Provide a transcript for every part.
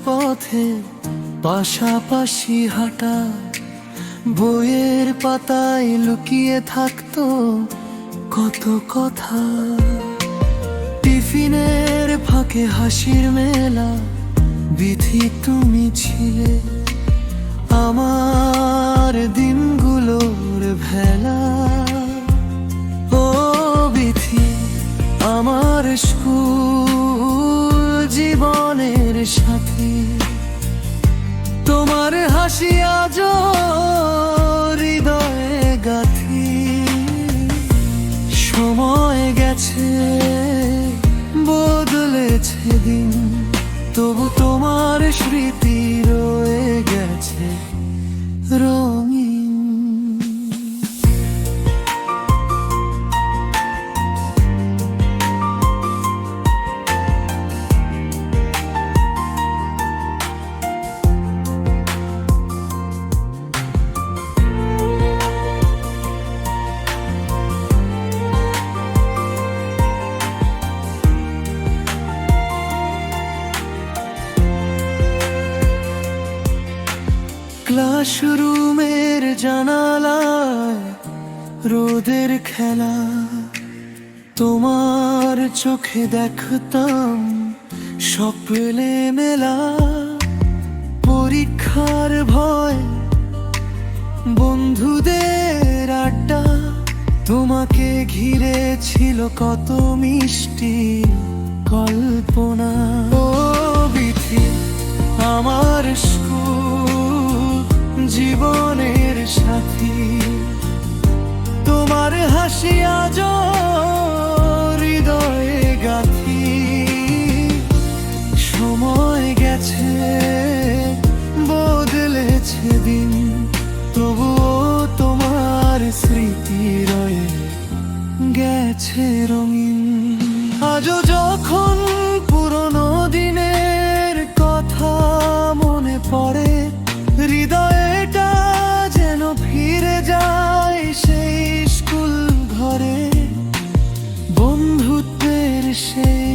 পথে পাশাপাশি হাঁটা, বইয়ের পাতায় লুকিয়ে থাকতো কত কথা। টিফিনের ফাঁকে হাসির মেলা, বিধি তুমি ছিলে আমার দিনগুলোর ভেলা। ও বিধি, আমার স্কুল জীবনের সাথী, তোমার হাসি আজও হৃদয়ে গাঁথি। সময় গেছে, বদলেছে দিন, তবু তোমার স্মৃতি রয়ে গেছে রঙিন। ক্লাসরুমের জানালায় রোদের খেলা, তোমার চোখে দেখতাম স্বপ্নে মেলা। পরীক্ষার ভয়, বন্ধুদের আড্ডা, তোমাকে ঘিরে ছিল কত মিষ্টি কল্পনা। ও বিধি, আমার জীবনের সাথী, তোমার হাসি আজও হৃদয়ে গাঁথি। সময় গেছে, বদলেছে দিন, তবুও তোমার স্মৃতি রয়ে গেছে রঙিন। আজও যখন পুরনো দিনের কথা মনে পড়ে, হৃদয়টা যেন ফিরে যায় সেই স্কুল ঘরে। বন্ধুত্বের সেই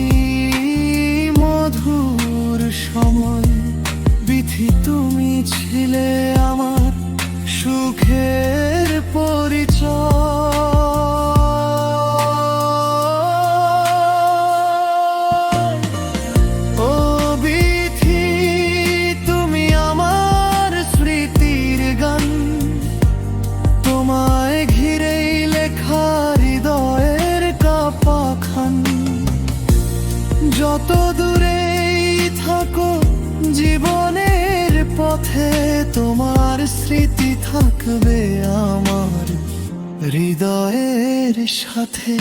মধুর সময়, বিধি তুমি ছিলে আমার সুখের পরিচয়। ও বিধি, তুমি আমার স্মৃতির গান, তোমায় ঘিরেই লেখা হৃদয়ের কাপাখান। যত দূরেই থাকো জীবনের পথে, তোমার স্মৃতি থাকবে আমার হৃদয়ের সাথে।